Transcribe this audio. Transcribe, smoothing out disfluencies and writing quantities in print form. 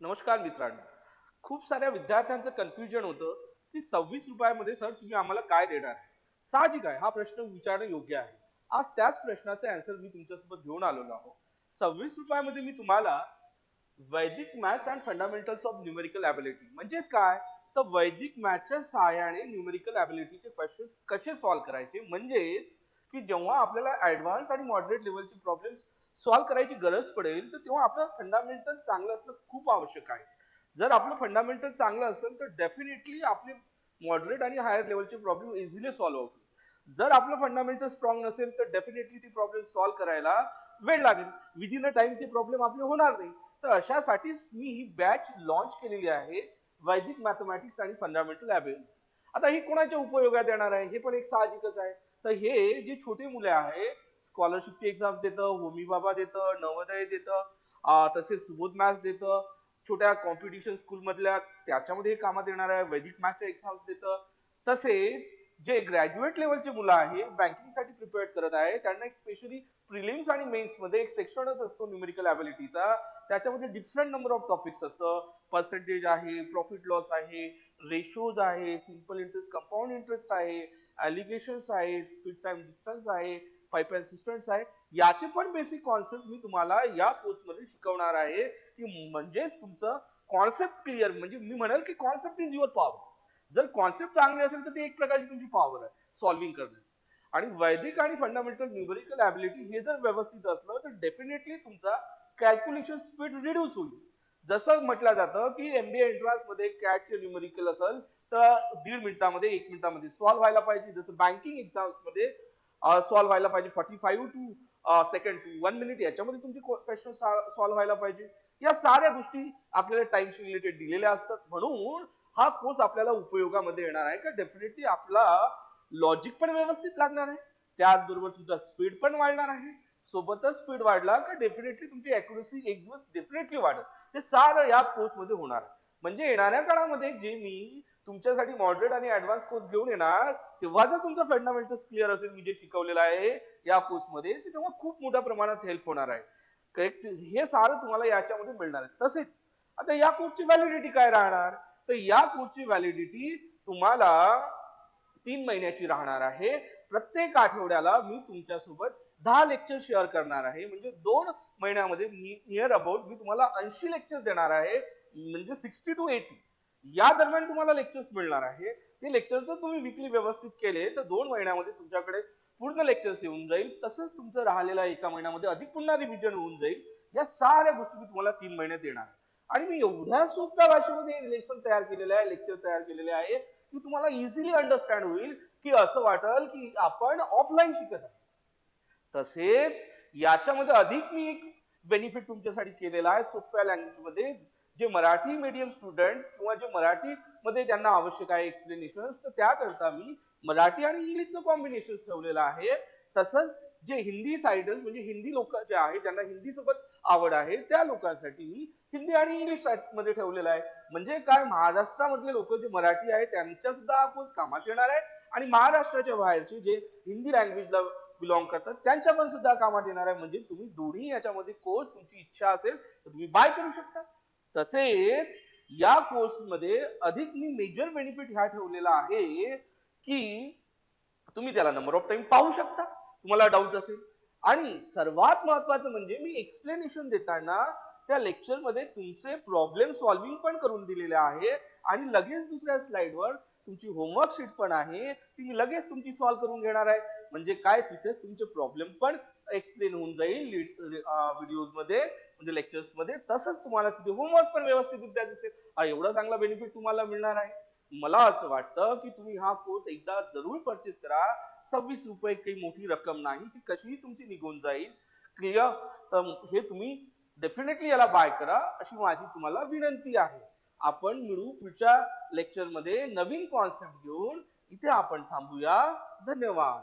नमस्कार मित्रांनो. खूप साऱ्या विद्यार्थ्यांचं कन्फ्युजन होतं की 26 रुपयामध्ये सर तुम्ही आम्हाला काय देणार आहे. साहजिक आहे, हा प्रश्न विचारणं योग्य आहे. आज त्याच प्रश्नाचे आन्सर मी तुमच्यासोबत घेऊन आलेलो आहो. 26 रुपयामध्ये मी तुम्हाला वैदिक maths and fundamentals of numerical ability म्हणजेच काय, तर वैदिक मॅथ्सच्या सहाय्याने न्यूमेरिकल ॲबिलिटीचे क्वेश्चन कसे सॉल्व्ह करायचे, म्हणजेच की जेव्हा आपल्याला ॲडव्हान्स आणि मॉडरेट लेवलचे प्रॉब्लेम्स सॉल्व्ह करायची गरज पडेल तर तेव्हा आपलं फंडामेंटल चांगलं असणं खूप आवश्यक आहे. जर आपलं फंडामेंटल चांगलं असेल तर डेफिनेटली आपले मॉडरेट आणि हायर लेवलचे प्रॉब्लेम इझिली सॉल्व्ह होतील. जर आपलं फंडामेंटल स्ट्रॉंग नसेल तर डेफिनेटली ती प्रॉब्लेम सॉल्व्ह करायला वेळ लागेल. विदिन अ टाइम ते प्रॉब्लेम आपले होणार नाही. तर अशासाठीच मी ही बॅच लॉन्च केलेली आहे, वैदिक मॅथमॅटिक्स आणि फंडामेंटल ॲबिलिटी. आता ही कोणाच्या उपयोगात येणार आहे हे पण एक साहजिकच आहे. तर हे जे छोटे मुले आहे, स्कॉलरशिपची एक्झाम देतं, होमी बाबा देतं, नवोदय देतं, तसेच सुबोध मॅथ्स देतं, छोट्या कॉम्पिटिशन स्कूल मधल्या त्याच्यामध्ये हे कामात येणार आहे, वैदिक मॅथ्सच्या एक्झाम्स देतं. तसेच जे ग्रॅज्युएट लेवलचे मुलं आहे, बँकिंगसाठी प्रिपेअर करत आहे, त्यांना एक स्पेशली प्रिलिम्स आणि मेन्स मध्ये एक सेक्शनच असतो न्यूमेरिकल ॲबिलिटीचा. त्याच्यामध्ये डिफरंट नंबर ऑफ टॉपिक्स असतं. पर्सेंटेज आहे, प्रॉफिट लॉस आहे, रेशोज आहे, सिंपल इंटरेस्ट, कंपाऊंड इंटरेस्ट आहे, ॲलिगेशन्स आहे, स्पीड टाइम डिस्टन्स आहे, पाईप असिस्टन्स आहे. याचे पण बेसिक कॉन्सेप्ट मी तुम्हाला या कोर्समध्ये शिकवणार आहे, की म्हणजेच तुमचं कॉन्सेप्ट क्लिअर, म्हणजे मी म्हणेल की कॉन्सेप्ट इज युअर पॉवर. जर कॉन्सेप्ट चांगले असेल तर ती एक प्रकारची तुमची पॉवर आहे सॉल्व्हिंग करण्याची. आणि वैदिक आणि फंडामेंटल न्यूमेरिकल ॲबिलिटी हे जर व्यवस्थित असलं तर डेफिनेटली तुमचा कॅल्क्युलेशन स्पीड रिड्यूस होईल. जसं म्हटलं जातं की एमबीए एंट्रान्स मध्ये कॅटचे न्यूमेरिकल असेल तर 1.5 मिनिटामध्ये 1 मिनिटामध्ये सॉल्व्ह व्हायला पाहिजे. जसं बँकिंग एक्झाम्स मध्ये सॉल्व्ह व्हायला पाहिजे 45 टू सेकंड टू 1 मिनिट याच्यामध्ये तुमचे क्वेश्चन सॉल्व्ह व्हायला पाहिजे. या साऱ्या गोष्टी आपल्याला टाइमशी रिलेटेड दिलेल्या असतात. म्हणून हा कोर्स आपल्याला उपयोगामध्ये येणार आहे का डेफिनेटली आपला लॉजिक पण व्यवस्थित लागणार आहे, त्याचबरोबर तुमचा स्पीड पण वाढणार आहे. सोबतच स्पीड वाढला का डेफिनेटली तुमची अॅक्युरसी एक दिवस डेफिनेटली वाढेल. हे सारं या कोर्समध्ये होणार आहे. म्हणजे येणाऱ्या काळामध्ये जे मी तुमच्यासाठी मॉडरेट आणि ऍडव्हान्स कोर्स घेऊन येणार, तेव्हा जर तुमचा फंडामेंटल्स क्लिअर असेल मी जे शिकवलेलं आहे या कोर्समध्ये, तेव्हा खूप मोठ्या प्रमाणात हेल्प होणार आहे. करेक्ट, हे सारं तुम्हाला याच्यामध्ये मिळणार आहे. तसेच आता या कोर्सची व्हॅलिडिटी काय राहणार, तर या कोर्सची व्हॅलिडिटी तुम्हाला 3 महिन्याची राहणार आहे. प्रत्येक आठवड्याला मी तुमच्यासोबत 10 लेक्चर शेअर करणार आहे. म्हणजे 2 महिन्यामध्ये नियर अबाउट मी तुम्हाला 80 लेक्चर देणार आहे. म्हणजे 60 to 80 या दरम्यान तुम्हाला लेक्चर्स मिळणार आहे. ते लेक्चर जर तुम्ही वीकली व्यवस्थित केले तर 2 महिन्यामध्ये तुमच्याकडे पूर्ण लेक्चर्स येऊन जाईल. तसंच तुमचं राहिलेला 1 महिन्यामध्ये अधिक पुन्हा रिव्हिजन होऊन जाईल. या साऱ्या गोष्टी मी तुम्हाला 3 महिने देणार आहे. आणि मी एवढ्या सोप्या भाषेमध्ये लेसन तयार केलेले आहे, लेक्चर तयार केलेले आहे की तुम्हाला इझिली अंडरस्टँड होईल, की असं वाटेल की आपण ऑफलाईन शिकत आहे. तसेच याच्यामध्ये अधिक मी एक बेनिफिट तुमच्यासाठी केलेला आहे सोप्या लँग्वेजमध्ये. जे मराठी मीडियम स्टुडंट किंवा जे मराठी मध्ये ज्यांना आवश्यक आहे एक्सप्लेनेशन, तर त्याकरता मी मराठी आणि इंग्लिशचं कॉम्बिनेशन ठेवलेलं आहे. तसंच जे हिंदी साइडर्स म्हणजे हिंदी लोक जे आहे ज्यांना हिंदी सोबत आवड आहे त्या लोकांसाठी मी हिंदी आणि इंग्लिश मध्ये ठेवलेलं आहे. म्हणजे काय, महाराष्ट्रामधले लोक जे मराठी आहे त्यांच्या सुद्धा हा कोर्स कामात येणार आहे, आणि महाराष्ट्राच्या बाहेरचे जे हिंदी लँग्वेजला बिलॉंग करतात त्यांच्या पण सुद्धा कामात येणार आहे. म्हणजे तुम्ही दोन्ही याच्यामध्ये कोर्स तुमची इच्छा असेल तर तुम्ही बाय करू शकता. तसेच या कोर्समध्ये अधिक मी मेजर बेनिफिट ह्या ठेवलेला आहे की तुम्ही त्याला नंबर ऑफ टाइम पाहू शकता तुम्हाला डाऊट असेल. आणि सर्वात महत्वाचं म्हणजे मी एक्सप्लेनेशन देताना त्या लेक्चर मध्ये तुमचे प्रॉब्लेम सॉल्व्हिंग पण करून दिलेले आहे. आणि लगेच दुसऱ्या स्लाइडवर तुमची होमवर्क शीट पण आहे, ती मी लगेच तुमची सॉल्व्ह करून घेणार आहे. म्हणजे काय, तिथेच तुमचे प्रॉब्लेम पण एक्सप्लेन होऊन जाईल व्हिडिओज मध्ये म्हणजे लेक्चर्स मध्ये. तसंच तुम्हाला तिथे होमवर्क पण व्यवस्थितरित्या दिसेल. हा एवढा चांगला बेनिफिट तुम्हाला मिळणार आहे. मला असं वाटतं की तुम्ही हा कोर्स एकदा जरूर परचेस करा. 26 रुपये काही मोठी रक्कम नाही, ती कशीही तुमची निघून जाईल. क्लिअर, तर हे तुम्ही डेफिनेटली याला बाय करा अशी माझी तुम्हाला विनंती आहे. आपण मिळू पुढच्या लेक्चर मध्ये नवीन कॉन्सेप्ट घेऊन. इथे आपण थांबूया. धन्यवाद.